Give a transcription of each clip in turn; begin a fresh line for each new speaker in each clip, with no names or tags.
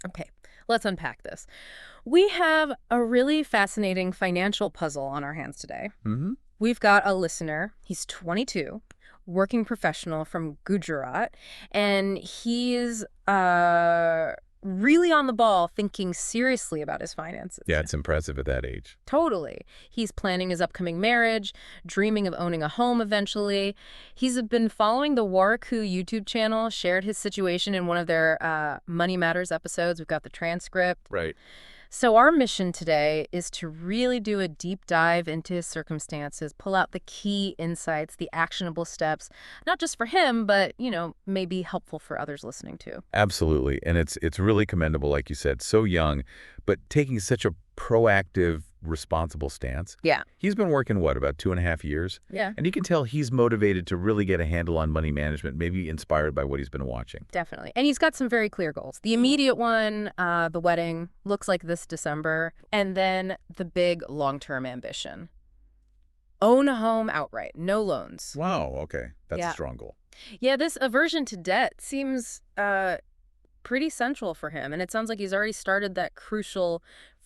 Okay, let's unpack this. We have a really fascinating financial puzzle on our hands today.
Mm-hmm.
We've got a listener. He's 22, working professional from Gujarat, and he's really on the ball, thinking seriously about his finances.
Yeah, it's impressive at that age.
Totally. He's planning his upcoming marriage, dreaming of owning a home eventually. He's been following the Waraku YouTube channel, shared his situation in one of their Money Matters episodes. We've got the transcript.
Right.
So our mission today is to really do a deep dive into his circumstances, pull out the key insights, the actionable steps, not just for him, but, maybe helpful for others listening too.
Absolutely. And it's really commendable, like you said, so young, but taking such a proactive, responsible stance.
Yeah.
He's been working, what, about 2.5 years?
Yeah.
And you can tell he's motivated to really get a handle on money management, maybe inspired by what he's been watching.
Definitely. And he's got some very clear goals. The immediate one, the wedding, looks like this December. And then the big long-term ambition. Own a home outright, no loans.
Wow, okay. That's
Yeah.
a strong goal.
Yeah, this aversion to debt seems pretty central for him. And it sounds like he's already started that crucial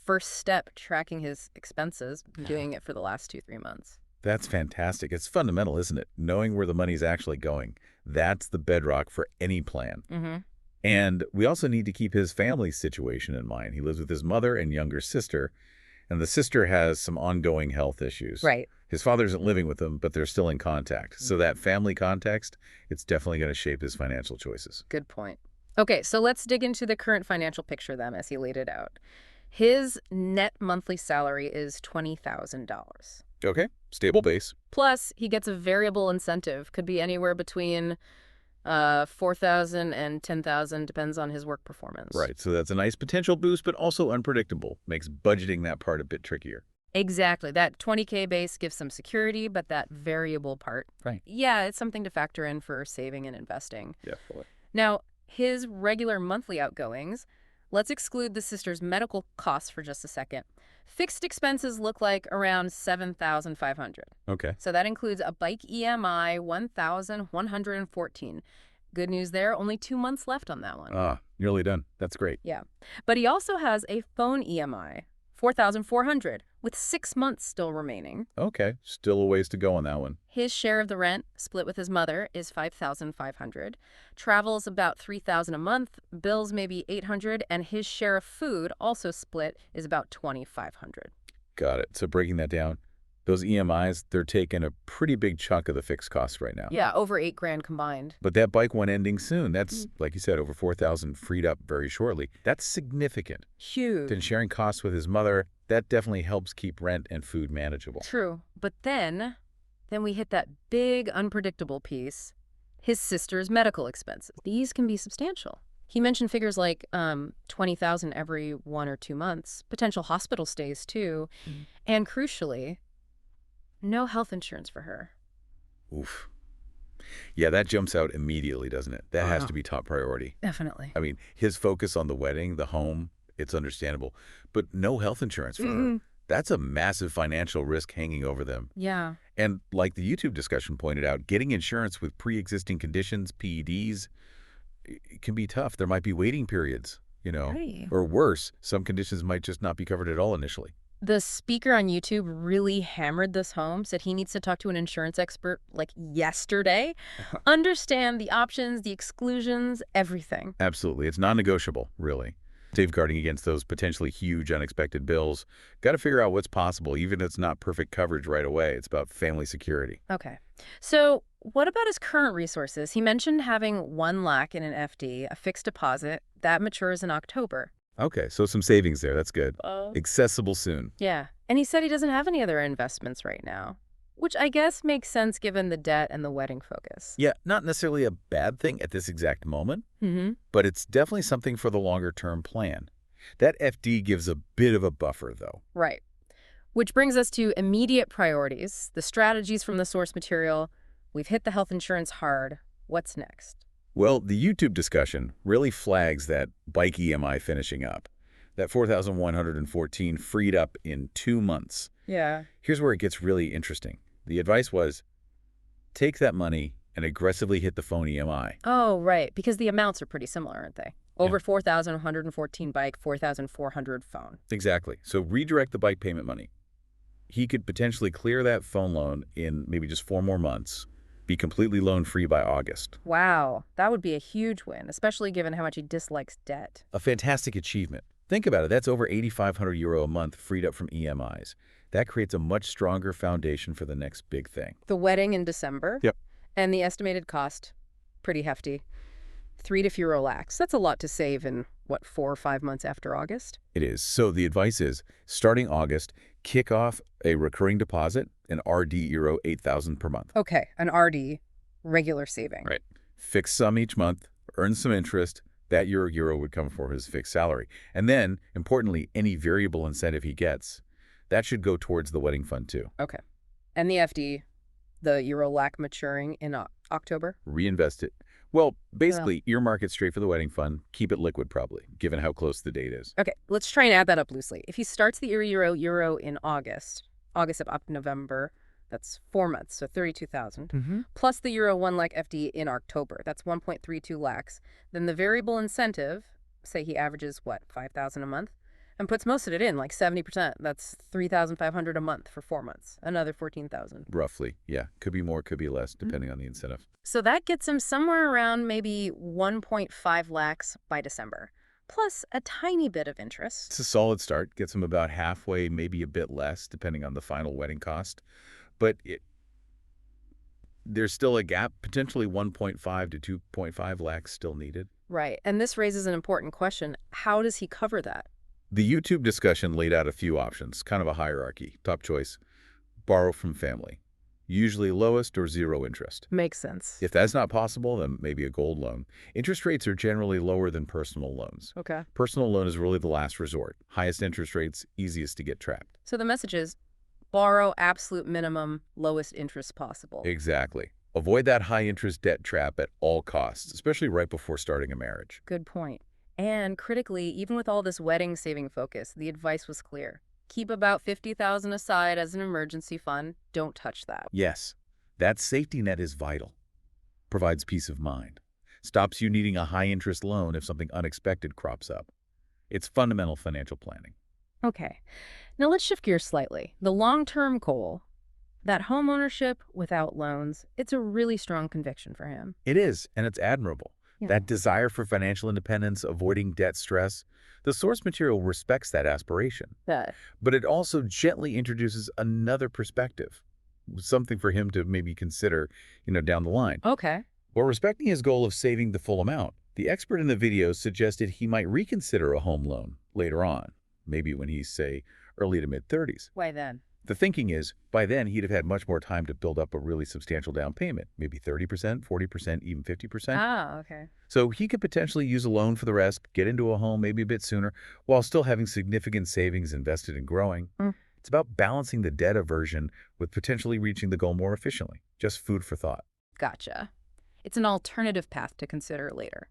first step, tracking his expenses, been doing it for the last 2-3 months.
That's fantastic. It's fundamental, isn't it? Knowing where the money's actually going. That's the bedrock for any plan.
Mm-hmm.
And we also need to keep his family situation in mind. He lives with his mother and younger sister, and the sister has some ongoing health issues.
Right.
His father isn't living with them, but they're still in contact. So that family context, it's definitely going to shape his financial choices.
Good point. Okay, so let's dig into the current financial picture then as he laid it out. His net monthly salary is $20,000.
Okay, stable base.
Plus, he gets a variable incentive. Could be anywhere between $4,000 and $10,000, depends on his work performance.
Right, so that's a nice potential boost, but also unpredictable. Makes budgeting that part a bit trickier.
Exactly. That 20K base gives some security, but that variable part,
Right.
yeah, it's something to factor in for saving and investing.
Definitely.
Now, his regular monthly outgoings, let's exclude the sister's medical costs for just a second. Fixed expenses look like around $7,500.
Okay.
So that includes a bike EMI, $1,114. Good news there, only 2 months left on that one.
Nearly done. That's great.
Yeah. But he also has a phone EMI, $4,400, with 6 months still remaining.
Okay, still a ways to go on that one.
His share of the rent, split with his mother, is $5,500. Travel's about $3,000 a month, bills maybe $800, and his share of food, also split, is about $2,500.
Got it. So breaking that down, those EMIs, they're taking a pretty big chunk of the fixed costs right now.
Yeah, over $8,000 combined.
But that bike one ending soon. That's, like you said, over 4,000 freed up very shortly. That's significant.
Huge.
Then sharing costs with his mother, that definitely helps keep rent and food manageable.
True. But then we hit that big unpredictable piece, his sister's medical expenses. These can be substantial. He mentioned figures like $20,000 every 1 or 2 months, potential hospital stays too, and crucially, no health insurance for her.
Oof. Yeah, that jumps out immediately, doesn't it? That has to be top priority.
Definitely.
I mean, his focus on the wedding, the home, it's understandable. But no health insurance for her. That's a massive financial risk hanging over them.
Yeah.
And like the YouTube discussion pointed out, getting insurance with pre-existing conditions, PEDs, it can be tough. There might be waiting periods,
Right.
or worse, some conditions might just not be covered at all initially.
The speaker on YouTube really hammered this home, said he needs to talk to an insurance expert like yesterday, understand the options, the exclusions, everything.
Absolutely. It's non-negotiable, really. Safeguarding against those potentially huge unexpected bills. Got to figure out what's possible, even if it's not perfect coverage right away. It's about family security.
Okay. So what about his current resources? He mentioned having 1 lakh in an FD, a fixed deposit, that matures in October.
Okay, so some savings there. That's good. Accessible soon.
Yeah. And he said he doesn't have any other investments right now, which I guess makes sense given the debt and the wedding focus.
Yeah, not necessarily a bad thing at this exact moment,
Mm-hmm.
but it's definitely something for the longer-term plan. That FD gives a bit of a buffer, though.
Right. Which brings us to immediate priorities, the strategies from the source material. We've hit the health insurance hard. What's next?
Well, the YouTube discussion really flags that bike EMI finishing up. That $4,114 freed up in 2 months.
Yeah.
Here's where it gets really interesting. The advice was, take that money and aggressively hit the phone EMI.
Oh, right. Because the amounts are pretty similar, aren't they? Over 4,114 bike, 4,400 phone.
Exactly. So redirect the bike payment money. He could potentially clear that phone loan in maybe just 4 more months, be completely loan-free by August.
Wow, that would be a huge win, especially given how much he dislikes debt.
A fantastic achievement. Think about it. That's over €8,500 a month freed up from EMIs. That creates a much stronger foundation for the next big thing.
The wedding in December.
Yep.
And the estimated cost, pretty hefty. 3 to 4 lakhs. That's a lot to save in, what, 4 or 5 months after August?
It is. So the advice is, starting August, kick off a recurring deposit, an RD Euro 8,000 per month.
Okay, an RD, regular saving.
Right. Fix some each month, earn some interest. That euro would come for his fixed salary. And then, importantly, any variable incentive he gets, that should go towards the wedding fund too.
Okay. And the FD, the Euro lakh maturing in October?
Reinvest it. Well, basically, earmark it straight for the wedding fund. Keep it liquid, probably, given how close the date is.
Okay, let's try and add that up loosely. If he starts the Euro in August up November, that's 4 months, so 32,000. Plus the Euro 1 lakh FD in October, that's 1.32 lakhs. Then the variable incentive, say he averages, what, 5,000 a month? And puts most of it in, like 70%. That's 3,500 a month for 4 months. Another 14,000.
Roughly, yeah. Could be more, could be less, depending on the incentive.
So that gets him somewhere around maybe 1.5 lakhs by December, plus a tiny bit of interest.
It's a solid start. Gets him about halfway, maybe a bit less, depending on the final wedding cost. But there's still a gap, potentially 1.5 to 2.5 lakhs still needed.
Right, and this raises an important question. How does he cover that?
The YouTube discussion laid out a few options, kind of a hierarchy. Top choice, borrow from family, usually lowest or zero interest.
Makes sense.
If that's not possible, then maybe a gold loan. Interest rates are generally lower than personal loans.
Okay.
Personal loan is really the last resort. Highest interest rates, easiest to get trapped.
So the message is borrow absolute minimum, lowest interest possible.
Exactly. Avoid that high-interest debt trap at all costs, especially right before starting a marriage.
Good point. And critically, even with all this wedding saving focus, the advice was clear. Keep about 50,000 aside as an emergency fund. Don't touch that.
Yes, that safety net is vital. Provides peace of mind. Stops you needing a high-interest loan if something unexpected crops up. It's fundamental financial planning.
Okay. Now let's shift gears slightly. The long-term goal, that home ownership without loans, it's a really strong conviction for him.
It is, and it's admirable.
Yeah.
That desire for financial independence, avoiding debt stress, the source material respects that aspiration. But it also gently introduces another perspective, something for him to maybe consider, down the line.
Okay.
While respecting his goal of saving the full amount, the expert in the video suggested he might reconsider a home loan later on, maybe when he's, say, early to mid-30s.
Why then?
The thinking is, by then, he'd have had much more time to build up a really substantial down payment, maybe 30%, 40%, even 50%.
Ah, okay.
So he could potentially use a loan for the rest, get into a home maybe a bit sooner, while still having significant savings invested in growing. It's about balancing the debt aversion with potentially reaching the goal more efficiently. Just food for thought.
Gotcha. It's an alternative path to consider later.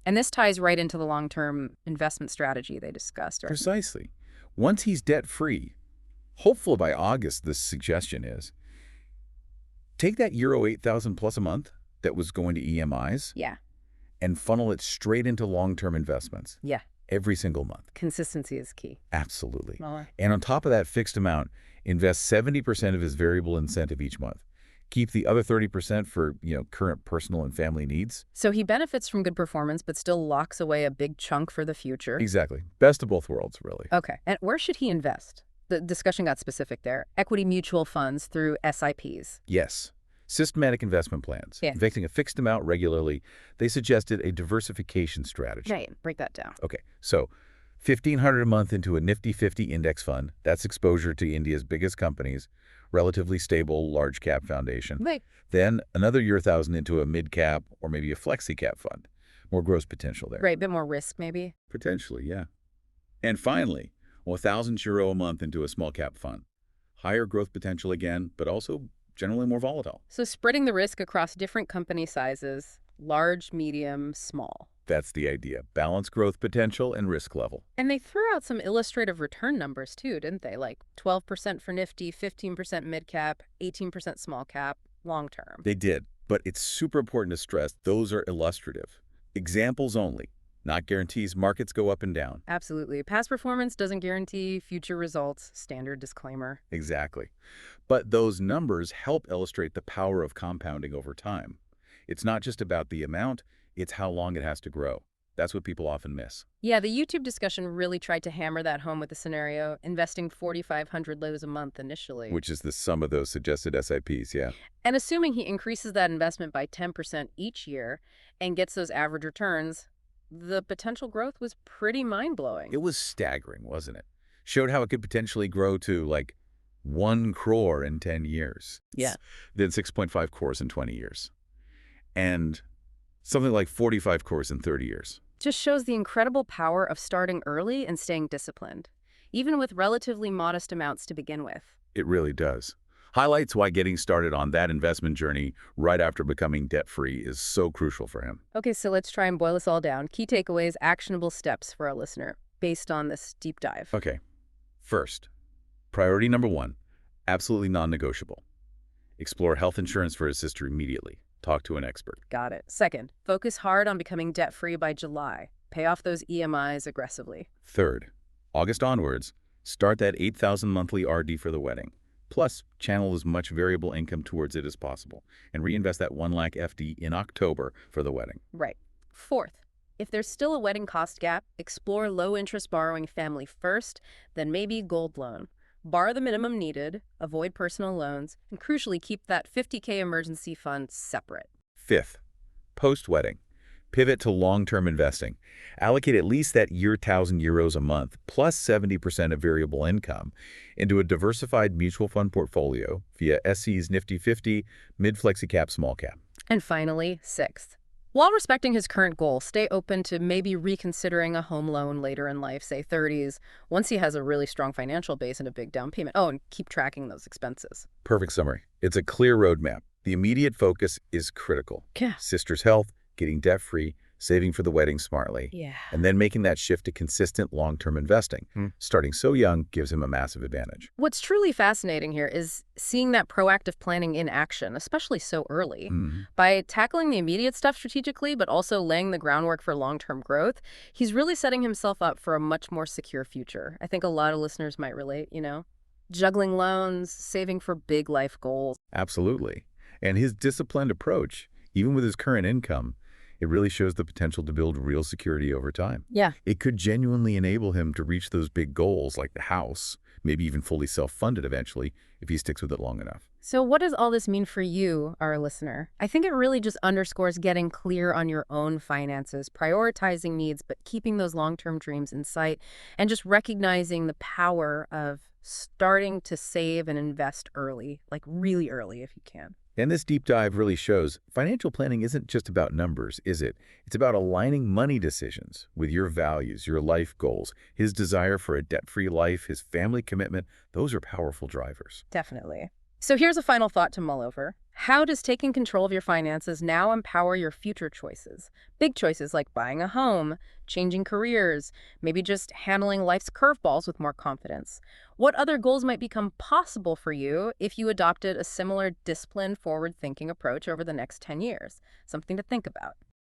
And this ties right into the long-term investment strategy they discussed.
Precisely. Once he's debt-free, hopefully by August, the suggestion is, take that Euro 8,000 plus a month that was going to EMIs.
Yeah.
And funnel it straight into long-term investments.
Yeah.
Every single month.
Consistency is key.
Absolutely. And on top of that fixed amount, invest 70% of his variable incentive each month. Keep the other 30% for, current personal and family needs.
So he benefits from good performance, but still locks away a big chunk for the future.
Exactly. Best of both worlds, really.
Okay. And where should he invest? The discussion got specific there. Equity mutual funds through SIPs.
Yes. Systematic investment plans.
Yeah.
Investing a fixed amount regularly. They suggested a diversification strategy.
Right. Break that down.
Okay. So $1,500 a month into a Nifty 50 index fund. That's exposure to India's biggest companies. Relatively stable, large cap foundation.
Right.
Then another year 1,000 into a mid cap or maybe a flexi cap fund. More growth potential there.
Right. Bit more risk, maybe.
Potentially, yeah. And finally, €1,000 a month into a small cap fund. Higher growth potential again, but also generally more volatile.
So spreading the risk across different company sizes, large, medium, small.
That's the idea. Balance growth potential and risk level.
And they threw out some illustrative return numbers too, didn't they? Like 12% for Nifty, 15% mid-cap, 18% small-cap, long-term.
They did, but it's super important to stress those are illustrative. Examples only. Not guarantees. Markets go up and down.
Absolutely. Past performance doesn't guarantee future results. Standard disclaimer.
Exactly. But those numbers help illustrate the power of compounding over time. It's not just about the amount, it's how long it has to grow. That's what people often miss.
Yeah, the YouTube discussion really tried to hammer that home with the scenario, investing 4,500 lows a month initially.
Which is the sum of those suggested SIPs, yeah.
And assuming he increases that investment by 10% each year and gets those average returns, the potential growth was pretty mind-blowing.
It was staggering, wasn't it? Showed how it could potentially grow to, like, 1 crore in 10 years.
Yeah.
Then 6.5 crores in 20 years. And something like 45 crores in 30 years.
Just shows the incredible power of starting early and staying disciplined, even with relatively modest amounts to begin with.
It really does. Highlights why getting started on that investment journey right after becoming debt-free is so crucial for him.
Okay, so let's try and boil this all down. Key takeaways, actionable steps for our listener based on this deep dive.
Okay. First, priority number 1, absolutely non-negotiable. Explore health insurance for his sister immediately. Talk to an expert.
Got it. Second, focus hard on becoming debt-free by July. Pay off those EMIs aggressively.
Third, August onwards, start that $8,000 monthly RD for the wedding. Plus, channel as much variable income towards it as possible and reinvest that 1 lakh FD in October for the wedding.
Right. Fourth, if there's still a wedding cost gap, explore low-interest borrowing family first, then maybe gold loan. Borrow the minimum needed, avoid personal loans, and crucially keep that 50K emergency fund separate.
Fifth, post-wedding, pivot to long-term investing. Allocate at least that €1,000 a month plus 70% of variable income into a diversified mutual fund portfolio via SC's Nifty 50, mid-flexi-cap, small-cap.
And finally, sixth, while respecting his current goal, stay open to maybe reconsidering a home loan later in life, say 30s, once he has a really strong financial base and a big down payment. Oh, and keep tracking those expenses.
Perfect summary. It's a clear roadmap. The immediate focus is critical.
Yeah.
Sister's health, getting debt-free, saving for the wedding smartly,
Yeah.
and then making that shift to consistent long-term investing. Starting so young gives him a massive advantage.
What's truly fascinating here is seeing that proactive planning in action, especially so early. By tackling the immediate stuff strategically, but also laying the groundwork for long-term growth, he's really setting himself up for a much more secure future. I think a lot of listeners might relate, juggling loans, saving for big life goals.
Absolutely. And his disciplined approach, even with his current income, it really shows the potential to build real security over time.
Yeah.
It could genuinely enable him to reach those big goals like the house, maybe even fully self-funded eventually, if he sticks with it long enough.
So what does all this mean for you, our listener? I think it really just underscores getting clear on your own finances, prioritizing needs, but keeping those long-term dreams in sight, and just recognizing the power of starting to save and invest early, like really early if you can.
And this deep dive really shows financial planning isn't just about numbers, is it? It's about aligning money decisions with your values, your life goals, his desire for a debt-free life, his family commitment. Those are powerful drivers.
Definitely. So here's a final thought to mull over. How does taking control of your finances now empower your future choices? Big choices like buying a home, changing careers, maybe just handling life's curveballs with more confidence. What other goals might become possible for you if you adopted a similar disciplined, forward-thinking approach over the next 10 years? Something to think about.